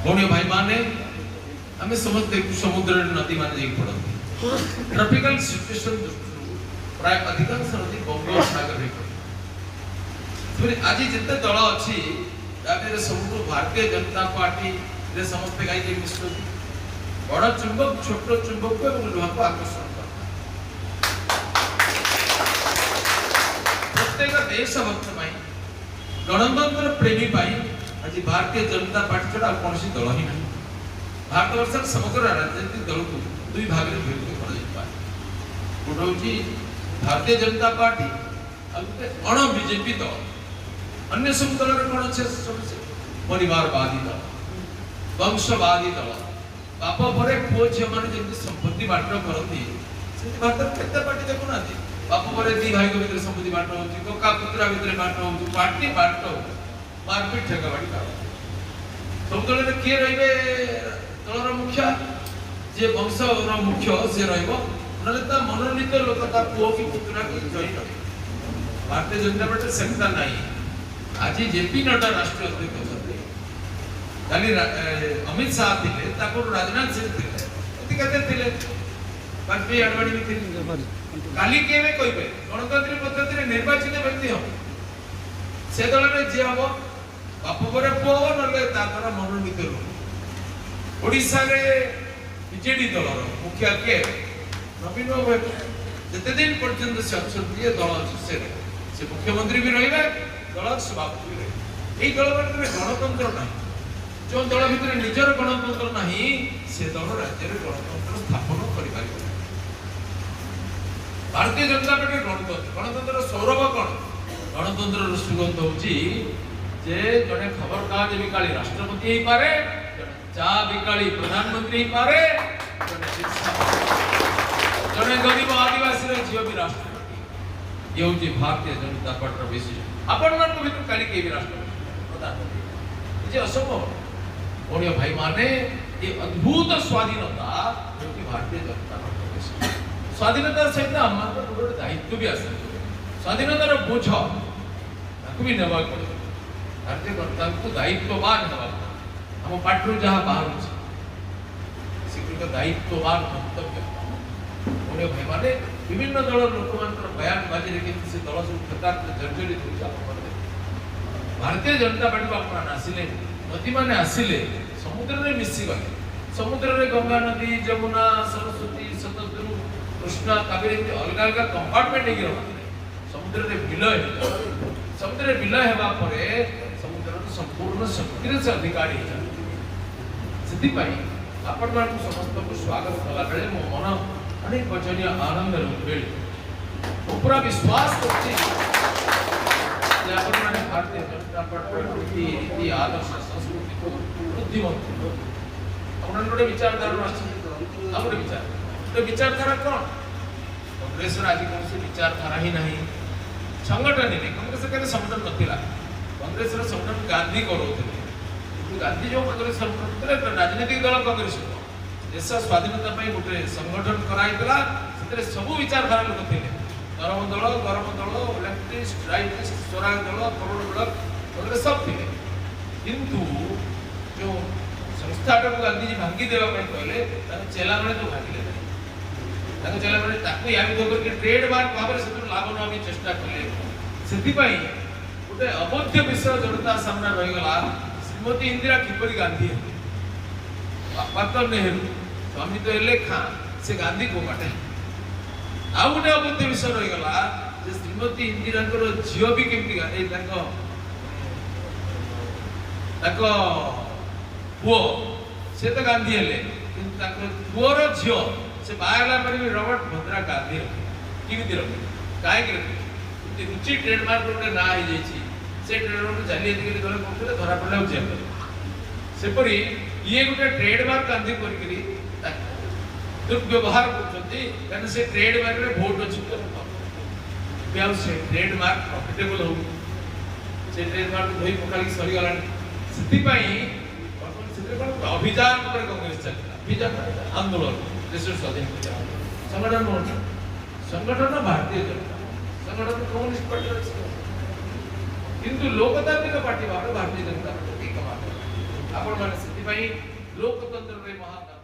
भौणी भाई माने आम समझते समुद्र नदी मान पड़ते ट्रॉपिकल सिचुएशन प्राय अधिकांश नदी बंगोपसागर आज जिते दल अच्छी सब भारतीय जनता पार्टी रे समस्ते कहीं मिशुच्च बड़ चुंबक छोट चुंबक और लुहा को आकर्षण करता प्रत्येक देशभक्त गणतंत्र प्रेमी आज भारतीय जनता पार्टी छड़ा कौन दल ही नहीं भारत वर्ष समग्र राजनीतिक दल को दुई भाग में विभक्त गोटे भारतीय जनता पार्टी अण बीजेपी दल अन्य सब दल कौन अच्छे परिवारवादी दल वंशवादी दल बाप पर पुओ झी मैंने संपत्ति बाट करती भारत केते पार्टी देखुना बाप पर दी भाई भीतर संपत्ति बाट हो कका पुत्रा भीतर बाट हो पार्टी बाट मारपीट ठेकाबाड़ी कर सब दल में किए रे दलर मुखिया जे वंशर मुख्य से रहा मनोनीत लोक पुओ कि पुत्रा की जई भारतीय जनता पार्टी सेमता नहीं आज जेपी नड्डा राष्ट्रीय अध्यक्ष काली अमित शाह थे राजनाथ सिंह थे वाजपेयी आडवाणी भी थे काली केवे कहबे गणतांत्रिक पद्धति निर्वाचित व्यक्ति हम से दल में जे हम बाप पर पो नले ता द्वारा मनोनीत लोक ओडिसा रे बीजेडी दलर मुखिया के नवीन जते दिन पर्यंत से अच्छे दल से मुख्यमंत्री भी रहिबे दल सभापति भी रहिबे एई दल में गणतंत्र नहीं जो दल भितर निजर गणतंत्र नहीं से दल राज्य में गणतंत्र स्थापन कर भारतीय जनता पार्टी गणतंत्र सौरभ कौन गणतंत्र सुगंध होची जे जने खबर कागज बिकाली राष्ट्रपति ही पारे चा बिकाली प्रधानमंत्री ही पारे जने गरीब आदिवासी रे झियो भी राष्ट्रपति ये होची भारतीय जनता पार्टी विशेष आपण मन को भितर काली के भी राष्ट्रपति प्रधानमंत्री जे असंभव और ये भाई माने ये अद्भुत स्वाधीनता जो कि भारतीय जनता पार्टी स्वाधीनता सहित हमारा गोटे दायित्व भी आसे स्वाधीनतार बोझ ताकू भी नेबा पड़े भारतीय जनता को दायित्ववान नेबा हम पार्टी जहाँ बाहर स्वीकृत दायित्ववान मंतव्य और भाई माने विभिन्न दल लोक बयान बाजी रे से दल सब क्षेत्र जर्जरित होता भारतीय जनता पार्टी को अपन आसिले नदी माने आसिले समुद्र रे मिसी गले समुद्र रे गंगा नदी जमुना सरस्वती शतद्रु कृष्णा कावेरी अलग अलग कंपार्टमेंट हे रखले समुद्र रे विलय समुद्र रे विलय हेबा परे समुद्र रो संपूर्ण शक्ति से अधिकारी हे सिद्धि पाई आपण मान समस्त को स्वागत कला बेले मो मन अनेक वचनीय आनंद रे बेले पूरा विश्वास करछि जे आपण माने भारतीय जनता पार्टी रीति आदर्श संस्कृति को बुद्धिमत अपन गोटे विचारधारा अछि गोटे विचारधारा कौन कांग्रेस आज कौन से विचारधारा ही नहीं संगठन नहीं कांग्रेस के संगठन नथिला कांग्रेस रो संगठन गांधी करोथले गांधी जो कांग्रेस संगठन राजनीतिक दल कांग्रेस देश स्वाधीनता पई गोटे संगठन कराइतला सेते सब विचारधारा लोक थिले गरम दल लेफ्टिस्ट राइटिस्ट स्वराज दल करोड़ दल कांग्रेस सब थिले किंतु जो संस्था को गांधी जी भांगी देवा पई कहले ताके चेला माने तो भागिले ताके चेला माने ताको या भी करके ट्रेडमार्क भाव रे से लाभ न भी चेष्टा करले सेति पई गोटे अबोध्य विषय जनता सामने रहि गला श्रीमती इंदिरा किपरि गांधी बापा तो नेहरू स्वामी तो एले खां से गांधी को काटे आ गोटे अबोध्य विषय रहि गला जे श्रीमती इंदिरा को झियो भी केमति ए ताको पुओ से तो गांधी हेले किंतु ताको पुओर झियो से बाहरला पर भी रॉबर्ट भद्रा गांधी किमिति रखे काहे के रखे रुचि ट्रेडमार्क रे ना ही जाई से ट्रेडमार्क जाली एदिके गले कोठले धरा पड़ला जेल से परी ये गोटे ट्रेडमार्क गांधी करी दुर्व्यवहार करछथि कारण से ट्रेडमार्क रे वोट अछि तो से ट्रेडमार्क प्रॉफिटेबल हो से ट्रेडमार्क धोई पकाली सरी गलानी सिद्धि पाई अभियान पर कांग्रेस चलता अभियान आंदोलन देश स्वाधीन संगठन भारतीय जनता संगठन कम्युनिस्ट पार्टी किंतु लोकतांत्रिक पार्टी भारतीय जनता पार्टी ଆପଣମାନେ ସେଥିପାଇଁ ଲୋକତନ୍ତ୍ରରେ ମହାଦାନ